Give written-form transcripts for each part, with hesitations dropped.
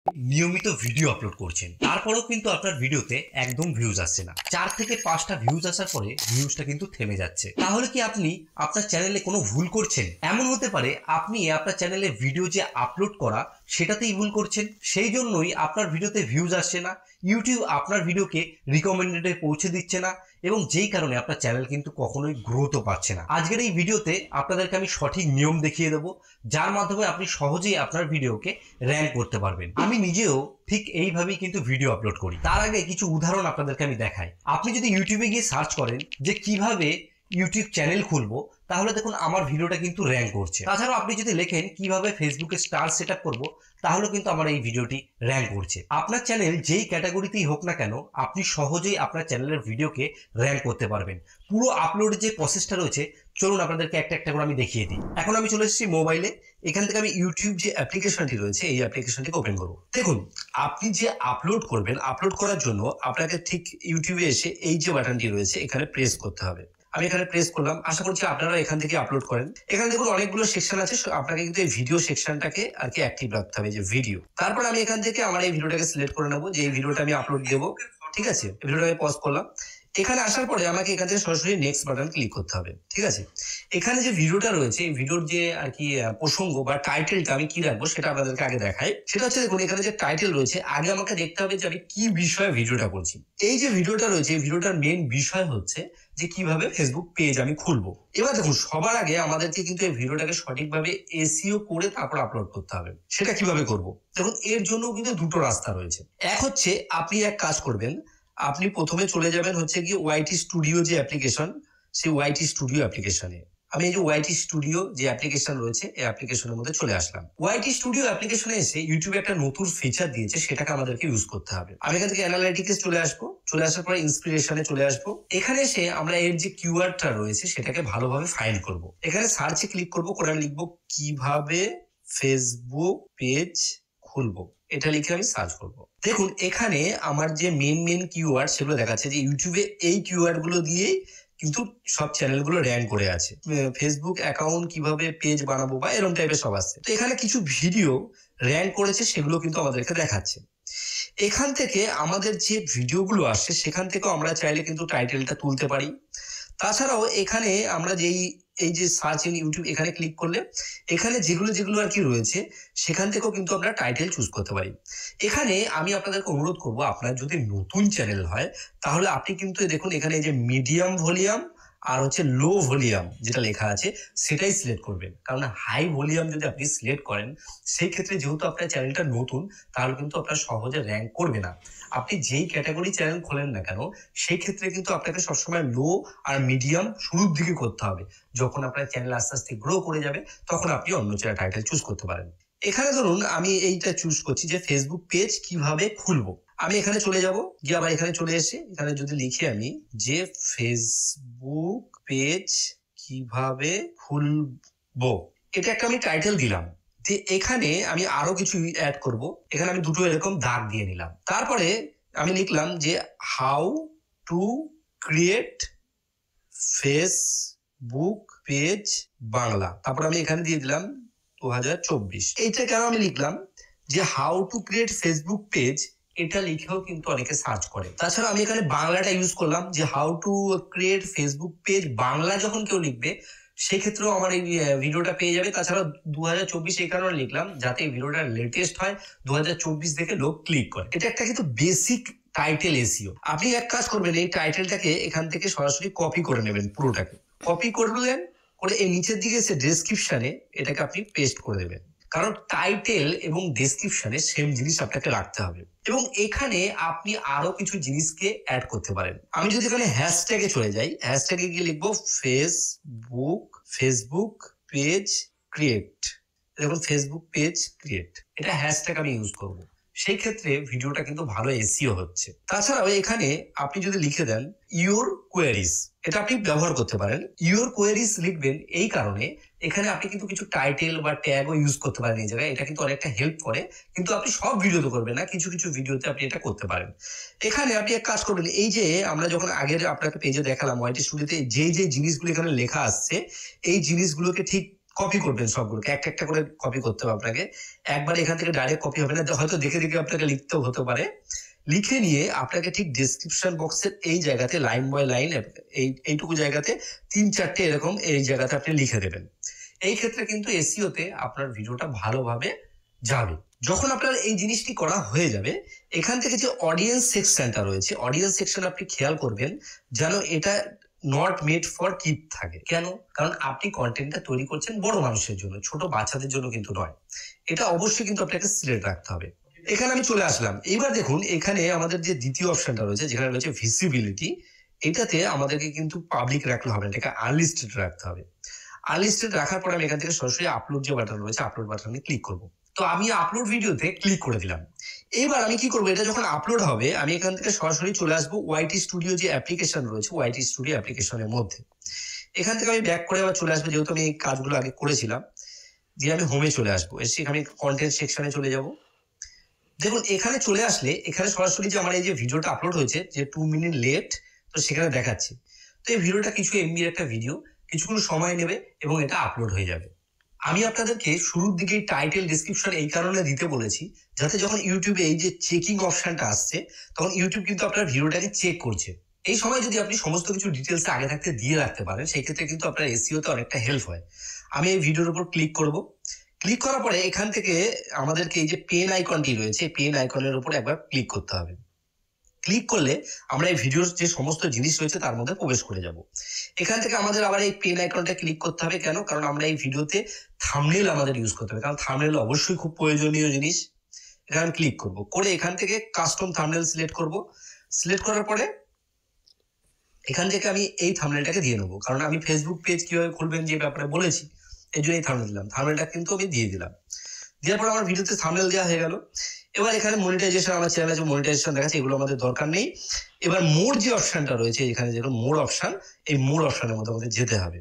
নিয়মিত video upload করছেন, তারপরেও কিন্তু আপনার ভিডিওতে একদম ভিউজ আসছে না। 4 থেকে 5টা ভিউজ আসার পরে ভিউজটা কিন্তু থেমে যাচ্ছে। তাহলে কি আপনি আপনার চ্যানেলে কোনো ভুল করছেন? এমন হতে পারে আপনি আপনার চ্যানেলে ভিডিও যে আপলোড করা সেটাতেই ভুল করছেন, সেই জন্যই আপনার ভিডিওতে ভিউজ আসছে না, ইউটিউব আপনার ভিডিওকে রিকমেন্ডেডে পৌঁছে দিচ্ছে না, এবং যেই কারণে আপনার চ্যানেল কিন্তু কখনোই গ্রোথও পাচ্ছে না। আজকের এই ভিডিওতে আপনাদেরকে আমি সঠিক নিয়ম দেখিয়ে দেবো, যার মাধ্যমে আপনি সহজেই আপনার ভিডিওকে র্যাঙ্ক করতে পারবেন। আমি নিজেও ঠিক এইভাবেই কিন্তু ভিডিও আপলোড করি। তার আগে কিছু উদাহরণ আপনাদেরকে আমি দেখাই। আপনি যদি ইউটিউবে গিয়ে সার্চ করেন যে কিভাবে ইউটিউব চ্যানেল খুলবো, তাহলে দেখুন আমার ভিডিওটা কিন্তু র্যাঙ্ক করছে। তাছাড়াও আপনি যদি লেখেন কিভাবে ফেসবুকে স্টার সেট আপ করবো, তাহলে কিন্তু আমার এই ভিডিওটি র্যাঙ্ক করছে। আপনার চ্যানেল যেই ক্যাটাগরিতেই হোক না কেন, আপনি সহজেই আপনার চ্যানেলের ভিডিওকে র্যাঙ্ক করতে পারবেন। পুরো আপলোডের যে প্রসেসটা রয়েছে, চলুন আপনাদেরকে একটা একটা করে আমি দেখিয়ে দিই। এখন আমি চলে এসেছি মোবাইলে। এখান থেকে আমি ইউটিউব যে অ্যাপ্লিকেশনটি রয়েছে, এই অ্যাপ্লিকেশনটিকে ওপেন করবো। দেখুন, আপনি যে আপলোড করবেন, আপলোড করার জন্য আপনাকে ঠিক ইউটিউবে এসে এই যে বাটনটি রয়েছে এখানে প্রেস করতে হবে। আমি এখানে প্রেস করলাম। আশা করছি আপনারা এখান থেকে আপলোড করেন। এখানে দেখুন অনেকগুলো সেকশন আছে, আপনাকে কিন্তু এই ভিডিও সেকশনটাকে আর কি অ্যাক্টিভ রাখতে হবে, যে ভিডিও। তারপর আমি এখান থেকে আমার এই ভিডিওটাকে সিলেক্ট করে নেবো, যে এই ভিডিওটা আমি আপলোড দেবো। ঠিক আছে, ভিডিওটা আমি পজ করলাম। এখানে আসার পরে আমাকে এখান থেকে সরাসরি নেক্সট বাটন ক্লিক করতে হবে। ঠিক আছে, এখানে যে ভিডিওটা রয়েছে, এই ভিডিওর যে আর কি প্রসঙ্গ বা টাইটেলটা আমি কি রাখবো সেটা আপনাদেরকে আগে দেখাই। সেটা হচ্ছে, দেখুন এখানে যে টাইটেল রয়েছে, আগে আমাকে দেখতে হবে যে আমি কি বিষয়ে ভিডিওটা করছি। এই যে ভিডিওটা রয়েছে, এই ভিডিওটার মেইন বিষয় হচ্ছে যে কিভাবে ফেসবুক পেজ আমি খুলবো। এবার দেখুন, সবার আগে আমাদেরকে কিন্তু এই ভিডিওটাকে সঠিকভাবে এসইও করে তারপর আপলোড করতে হবে। সেটা কিভাবে করব? দেখুন, এর জন্য কিন্তু দুটো রাস্তা রয়েছে। এক হচ্ছে, আপনি এক কাজ করবেন, আপনি প্রথমে চলে যাবেন হচ্ছে কি ওয়াইটি স্টুডিও যে অ্যাপ্লিকেশন, সেই ওয়াইটি স্টুডিও অ্যাপ্লিকেশনে। আমি এই যে ওয়াইটি স্টুডিও যে অ্যাপ্লিকেশন রয়েছে, এই অ্যাপ্লিকেশনের মধ্যে চলে আসলাম। ওয়াইটি স্টুডিও অ্যাপ্লিকেশনে এসে ইউটিউবে একটা নতুন ফিচার দিয়েছে, সেটাকে আমাদেরকে ইউজ করতে হবে। আমি এখান থেকে অ্যানালাইটিক্সে চলে আসবো। চলে আসার পরে ইন্সপিরেশনে চলে আসবো। এখানে এসে আমরা এর যে কিওয়ার্ডটা রয়েছে সেটাকে ভালোভাবে ফাইন্ড করব। এখানে সার্চে ক্লিক করব, করে আমি লিখবো কিভাবে ফেসবুক পেজ খুলবো। এটা লিখে আমি সার্চ করব। দেখুন, এখানে আমার যে মেন কিওয়ার্ড সেগুলো দেখাচ্ছে, যে ইউটিউবে এই কিওয়ার্ড গুলো দিয়েই কিন্তু সব চ্যানেলগুলো র্যাঙ্ক করে আছে। ফেসবুক অ্যাকাউন্ট কিভাবে পেজ বানাবো বা এরকম টাইপের সব আছে। তো এখানে কিছু ভিডিও র্যাঙ্ক করেছে, সেগুলো কিন্তু আমাদেরকে দেখাচ্ছে। এখান থেকে আমাদের যে ভিডিওগুলো আসছে সেখান থেকেও আমরা চাইলে কিন্তু টাইটেলটা তুলতে পারি। তাছাড়াও এখানে আমরা এই যে সার্চ ইন ইউটিউব, এখানে ক্লিক করলে এখানে যেগুলো আর কি রয়েছে সেখান থেকেও কিন্তু আমরা টাইটেল চুজ করতে পারি। এখানে আমি আপনাদেরকে অনুরোধ করব, আপনার যদি নতুন চ্যানেল হয় তাহলে আপনি কিন্তু দেখুন এখানে এই যে মিডিয়াম ভলিউম আর হচ্ছে লো ভলিউম যেটা লেখা আছে সেটাই সিলেক্ট করবেন। কারণ হাই ভলিউম যদি আপনি সিলেক্ট করেন, সেই ক্ষেত্রে যেহেতু আপনার চ্যানেলটা নতুন, তাহলে কিন্তু আপনার সহজে র্যাঙ্ক করবে না। আপনি যেই ক্যাটাগরি চ্যানেল খোলেন না কেন, সেই ক্ষেত্রে কিন্তু আপনাকে সবসময় লো আর মিডিয়াম শুরুর দিকে করতে হবে। যখন আপনার চ্যানেল আস্তে আস্তে গ্রো করে যাবে, তখন আপনি অন্য চ্যানেল টাইটেল চুজ করতে পারেন। এখানে ধরুন আমি এইটা চুজ করছি, যে ফেসবুক পেজ কিভাবে খুলবো। আমি এখানে চলে যাব, গিয়ে আবার এখানে চলে এসে এখানে যদি লিখি আমি যে ফেসবুক পেজ কিভাবে খুলবো, এটা একটা আমি টাইটেল দিলাম। যে এখানে আমি আরো কিছু অ্যাড করব। এখানে আমি দুটো এরকম দাগ দিয়ে নিলাম। তারপরে আমি লিখলাম যে how to create Facebook page Bangla. তারপর আমি এখানে দিয়ে দিলাম 2024। এইটা কেন আমি লিখলাম যে how to create Facebook page, এটা লিখেও কিন্তু অনেকে সার্চ করে। তাছাড়া আমি এখানে বাংলাটা ইউজ করলাম, যে how to create Facebook page Bangla যখন কেউ লিখবে সেক্ষেত্রেও আমার এই ভিডিওটা পেয়ে যাবে। তাছাড়া 2024 এই কারণে লিখলাম যাতে এই ভিডিওটা লেটেস্ট হয়, 2024 দেখে লোক ক্লিক করে। এটা একটা কিন্তু বেসিক টাইটেল এসইও। আপনি এক কাজ করবেন, এই টাইটেলটাকে এখান থেকে সরাসরি কপি করে নেবেন, পুরোটাকে কপি করলেন, করে এই নিচের দিকে এসে ডেসক্রিপশনে এটাকে আপনি পেস্ট করে দেবেন। কারণ টাইটেল এবং ডেসক্রিপশনে সেম জিনিস আপনাকে রাখতে হবে। এবং এখানে আপনি আরো কিছু জিনিসকে অ্যাড করতে পারেন। আমি যদি এখানে হ্যাশট্যাগে চলে যাই, হ্যাশট্যাগে গিয়ে লিখবো ফেসবুক পেজ ক্রিয়েট। দেখুন, ফেসবুক পেজ ক্রিয়েট, এটা হ্যাশট্যাগ আমি ইউজ করব। সেই ক্ষেত্রে ভিডিওটা কিন্তু ভালো এসইও হচ্ছে। তাছাড়াও এখানে আপনি যদি লিখে দেন ইউর কোয়েরিজ, এটা আপনি ব্যবহার করতে পারেন। ইউর কোয়েরিজ লিখবেন এই কারণে, এখানে আপনি কিন্তু কিছু টাইটেল বা ট্যাগও ইউজ করতে পারেন এই জায়গায়। এটা কিন্তু অনেকটা হেল্প করে, কিন্তু আপনি সব ভিডিওতে করবেন না, কিছু কিছু ভিডিওতে আপনি এটা করতে পারেন। এখানে আপনি এক কাজ করবেন, এই যে আমরা যখন আগের আপনাকে পেজে দেখালাম ওয়াইটি স্টুডিওতে যে জিনিসগুলো এখানে লেখা আসছে, এই জিনিসগুলোকে ঠিক কপি করবেন সবগুলোকে, একটা একটা করে কপি করতে হবে আপনাকে। একবার এখান থেকে ডাইরেক্ট কপি হবে না, হয়তো দেখে দেখে আপনাকে লিখতেও হতে পারে। লিখে নিয়ে আপনাকে ঠিক ডেসক্রিপশন বক্সের এই জায়গাতে লাইন বাই লাইন এইটুকু জায়গাতে 3-4টে এরকম এই জায়গাতে আপনি লিখে দেবেন। এই ক্ষেত্রে কিন্তু এসইওতে আপনার ভিডিওটা ভালোভাবে যাবে। যখন আপনার এই জিনিসটি করা হয়ে যাবে, এখান থেকে যে অডিয়েন্স সেকশনটা রয়েছে, অডিয়েন্স সেকশন আপনি খেয়াল করবেন যেন এটা নট মেড ফর কিড থাকে। কেন? কারণ আপনি কন্টেন্টটা তৈরি করছেন বড় মানুষের জন্য, ছোট বাচ্চাদের জন্য কিন্তু নয়। এটা অবশ্যই কিন্তু আপনাকে সিলেক্ট রাখতে হবে। এখানে আমি চলে আসলাম। এইবার দেখুন এখানে আমাদের যে দ্বিতীয় অপশনটা রয়েছে, যেখানে রয়েছে ভিজিবিলিটি, এটাতে আমাদেরকে কিন্তু পাবলিক রাখলে হবে না, এটাকে আনলিস্টেড রাখতে হবে। আনলিস্টেড রাখার পরে আমি এখান থেকে সরাসরি আপলোড যে বাটন রয়েছে, আপলোড বাটনে ক্লিক করব। তো আমি আপলোড ভিডিওতে ক্লিক করে দিলাম। এবার আমি কি করবো, এটা যখন আপলোড হবে আমি এখান থেকে সরাসরি চলে আসবো ওয়াইটি স্টুডিও যে অ্যাপ্লিকেশন রয়েছে, ওয়াইটি স্টুডিও অ্যাপ্লিকেশনের মধ্যে। এখান থেকে আমি ব্যাক করে আবার চলে আসবো, যেহেতু আমি এই কাজগুলো আগে করেছিলাম। দিয়ে আমি হোমে চলে আসবো, এসে আমি কন্টেন্ট সেকশনে চলে যাব। দেখুন এখানে চলে আসলে এখানে সরাসরি যে আমার এই যে ভিডিওটা আপলোড হয়েছে, যে 2 মিনিট লেট, তো সেখানে দেখাচ্ছে। তো এই ভিডিওটা কিছু এমবির একটা ভিডিও, কিছুক্ষণ সময় নেবে এবং এটা আপলোড হয়ে যাবে। আমি আপনাদেরকে শুরুর দিকে টাইটেল ডেসক্রিপশন এই কারণে দিতে বলেছি, যাতে যখন ইউটিউবে এই যে চেকিং অপশনটা আসছে, তখন ইউটিউব কিন্তু আপনার ভিডিওটাকে চেক করছে। এই সময় যদি আপনি সমস্ত কিছু ডিটেলস আগে থাকতে দিয়ে রাখতে পারেন, সেই ক্ষেত্রে কিন্তু আপনার এসইওতে অনেকটা হেল্প হয়। আমি এই ভিডিওর উপর ক্লিক করব। ক্লিক করার পরে এখান থেকে আমাদেরকে এই যে পেন আইকনটি রয়েছে, পেন আইকনের উপর একবার ক্লিক করতে হবে। ক্লিক করলে আমরা এই ভিডিওর যে সমস্ত জিনিস রয়েছে তার মধ্যে প্রবেশ করে যাব। এখান থেকে আমাদের আবার এই পেন আইকনটা ক্লিক করতে হবে। কেন? কারণ আমরা এই ভিডিওতে থাম্বনেল আমাদের ইউজ করতে হবে, কারণ থাম্বনেল অবশ্যই খুব প্রয়োজনীয় জিনিস। এখানে আমি ক্লিক করব, করে এখান থেকে কাস্টম থাম্বনেল সিলেক্ট করব। সিলেক্ট করার পরে এখান থেকে আমি এই থাম্বনেলটাকে দিয়ে নেবো, কারণ আমি ফেসবুক পেজ কিভাবে খুলবেন যে ব্যাপারে বলেছি, এই জন্য এই থাম্বনেল দিলাম। থাম্বনেলটা কিন্তু আমি দিয়ে দিলাম। দেওয়ার পর আমার ভিডিওতে থাম্বনেল দেওয়া হয়ে গেল। এবার এখানে মনিটাইজেশন, আমার চ্যানেলে যে মনিটাইজেশন দেখাচ্ছে এগুলো আমাদের দরকার নেই। এবার মোর যে অপশনটা রয়েছে, এখানে যেরকম মোর অপশন, এই মোর অপশনের মধ্যে আমাদের যেতে হবে।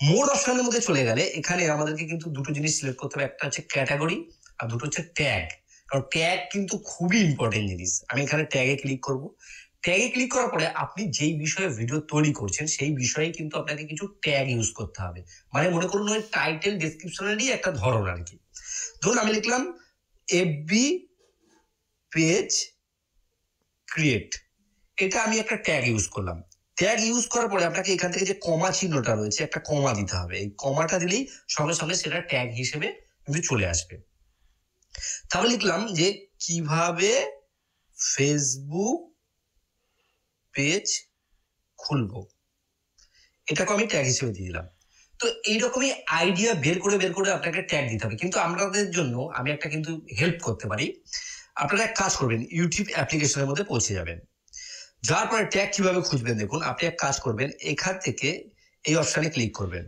মোর অপশনের মধ্যে চলে গেলে এখানে আমাদেরকে কিন্তু দুটো জিনিস সিলেক্ট করতে হবে, একটা হচ্ছে ক্যাটাগরি আর দুটো হচ্ছে ট্যাগ। কারণ ট্যাগ কিন্তু খুবই ইম্পর্টেন্ট জিনিস। আমি এখানে ট্যাগে ক্লিক করব। ট্যাগে ক্লিক করার পরে আপনি যেই বিষয়ে ভিডিও তৈরি করছেন সেই বিষয়ে কিন্তু আপনাকে কিছু ট্যাগ ইউজ করতে হবে। মানে মনে করুন ওই টাইটেল ডেসক্রিপশনেরই একটা ধরন আর কি। ধরুন আমি লিখলাম এফবি পেজ ক্রিয়েট, এটা আমি একটা ট্যাগ ইউজ করলাম। ট্যাগ ইউজ করার পরে আপনাকে এখান থেকে যে কমা চিহ্নটা রয়েছে, একটা কমা দিতে হবে। এই কমাটা দিলেই সঙ্গে সঙ্গে সেটা ট্যাগ হিসেবে কিন্তু চলে আসবে। তাহলে লিখলাম যে কিভাবে ফেসবুক পেজ খুলবো, এটাকে আমি ট্যাগ হিসেবে দিয়ে দিলাম। তো এইরকমই আইডিয়া বের করে আপনাকে ট্যাগ দিতে হবে। কিন্তু আপনাদের জন্য আমি একটা কিন্তু হেল্প করতে পারি। আপনারা এক কাজ করবেন, ইউটিউব অ্যাপ্লিকেশনের মধ্যে পৌঁছে যাবেন। যার পরে ট্যাগ কিভাবে খুঁজবেন দেখুন, আপনি এক কাজ করবেন, এখান থেকে এই অপশানে ক্লিক করবেন।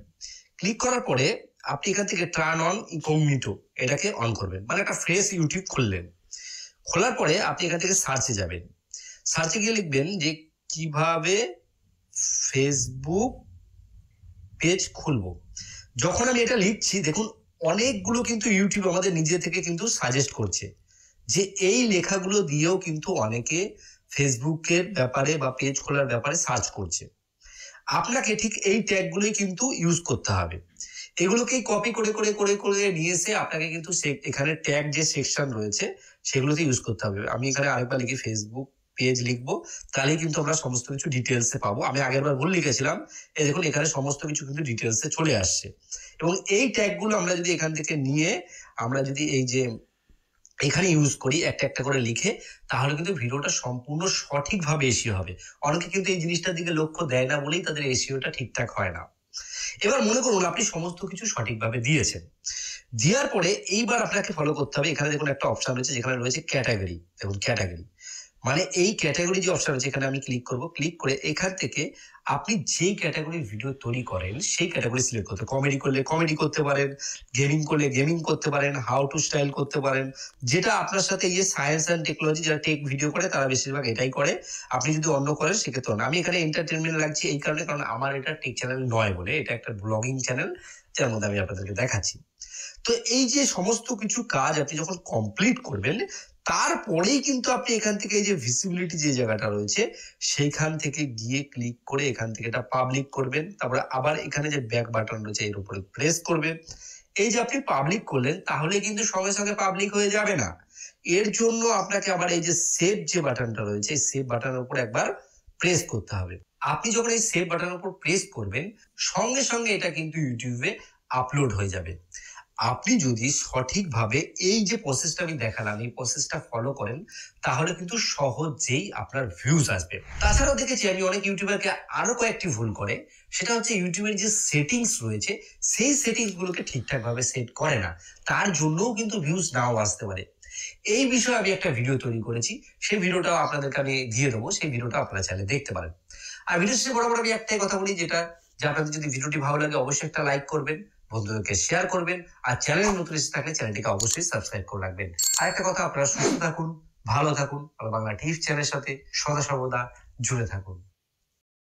ক্লিক করার পরে আপনি এখান থেকে টার্ন অন ইনকগনিটো এটাকে অন করবেন, মানে একটা ফ্রেশ ইউটিউব খুললেন। খোলার পরে আপনি এখান থেকে সার্চে যাবেন। সার্চে গিয়ে লিখবেন যে কিভাবে ফেসবুক পেজ খুলবো। যখন আমি এটা লিখছি দেখুন অনেকগুলো কিন্তু ইউটিউব আমাদের নিজে থেকে কিন্তু সাজেস্ট করছে, যে এই লেখাগুলো দিয়েও কিন্তু অনেকে ফেসবুকের ব্যাপারে বা পেজ খোলার ব্যাপারে সার্চ করছে। আপনাকে ঠিক এই ট্যাগগুলোই কিন্তু ইউজ করতে হবে। এগুলোকেই কপি করে নিয়ে এসে আপনাকে কিন্তু এখানে ট্যাগ যে সেকশন রয়েছে সেগুলোতে ইউজ করতে হবে। আমি এখানে আরেকবার লিখি ফেসবুক পেজ লিখবো, তাহলেই কিন্তু আমরা সমস্ত কিছু ডিটেলসে পাবো। আমি আগের বার ভুল লিখেছিলাম, এই দেখুন এখানে সমস্ত কিছু কিন্তু ডিটেলসে চলে আসছে। এবং এই ট্যাগগুলো আমরা যদি এখান থেকে নিয়ে আমরা যদি এই যে এখানে ইউজ করি একটা একটা করে লিখে, তাহলে কিন্তু ভিডিওটা সম্পূর্ণ সঠিকভাবে এসিও হবে। অনেকে কিন্তু এই জিনিসটার দিকে লক্ষ্য দেয় না বলেই তাদের এসিওটা ঠিকঠাক হয় না। এবার মনে করুন আপনি সমস্ত কিছু সঠিকভাবে দিয়েছেন। দেওয়ার পরে এইবার আপনাকে ফলো করতে হবে। এখানে দেখুন একটা অপশন রয়েছে যেখানে রয়েছে ক্যাটাগরি। দেখুন ক্যাটাগরি মানে এই ক্যাটাগরি যে অপশন রয়েছে এখানে আমি ক্লিক করব। ক্লিক করে এখান থেকে আপনি যেই ক্যাটাগরির ভিডিও তৈরি করেন সেই ক্যাটাগরি সিলেক্ট করতে, কমেডি করলে কমেডি করতে পারেন, গেমিং করলে গেমিং করতে পারেন, হাউ টু স্টাইল করতে পারেন, যেটা আপনার সাথে এই যে সায়েন্স অ্যান্ড টেকনোলজি যারা টেক ভিডিও করে তারা বেশিরভাগ এটাই করে। আপনি যদি অন্য করেন সেক্ষেত্রে না। আমি এখানে এন্টারটেনমেন্ট রাখছি এই কারণে, কারণ আমার এটা টেক চ্যানেল নয় বলে, এটা একটা ব্লগিং চ্যানেল যার মধ্যে আমি আপনাদেরকে দেখাচ্ছি। তো এই যে সমস্ত কিছু কাজ আপনি যখন কমপ্লিট করবেন, তারপরেই কিন্তু আপনি এখান থেকে এই যে ভিজিবিলিটি যে জায়গাটা রয়েছে সেইখান থেকে গিয়ে ক্লিক করে এখান থেকে এটা পাবলিক করবেন। তারপরে আবার এখানে যে ব্যাক বাটন রয়েছে এর উপরে প্রেস করবেন। এই যে আপনি পাবলিক করলেন, তাহলে কিন্তু সঙ্গে সঙ্গে পাবলিক হয়ে যাবে না। এর জন্য আপনাকে আবার এই যে সেভ যে বাটনটা রয়েছে, সেভ বাটনের উপর একবার প্রেস করতে হবে। আপনি যখন এই সেভ বাটনের উপর প্রেস করবেন, সঙ্গে সঙ্গে এটা কিন্তু ইউটিউবে আপলোড হয়ে যাবে। আপনি যদি সঠিকভাবে এই যে প্রসেসটা আমি দেখালাম, এই প্রসেসটা ফলো করেন, তাহলে কিন্তু সহজেই আপনার ভিউজ আসবে। তাছাড়াও দেখেছি আমি অনেক ইউটিউবারকে আরো কয়েকটি ভুল করে, সেটা হচ্ছে ইউটিউবের যে সেটিংস রয়েছে সেই সেটিংস গুলোকে ঠিকঠাক ভাবে সেট করে না, তার জন্যও কিন্তু ভিউজ নাও আসতে পারে। এই বিষয়ে আমি একটা ভিডিও তৈরি করেছি, সেই ভিডিওটাও আপনাদেরকে আমি দিয়ে দেবো, সেই ভিডিওটা আপনারা চাইলে দেখতে পারেন। আর ভিডিও শেষে বরাবর আমি একটাই কথা বলি, যেটা যে আপনাদের যদি ভিডিওটি ভালো লাগে অবশ্যই একটা লাইক করবেন, বন্ধুদেরকে শেয়ার করবেন, আর চ্যানেলে নতুন এসে থাকলে চ্যানেলটিকে অবশ্যই সাবস্ক্রাইব করে রাখবেন। আর একটা কথা, আপনারা সুস্থ থাকুন, ভালো থাকুন, আর বাংলা টিপস চ্যানেলের সাথে সদা সর্বদা জুড়ে থাকুন।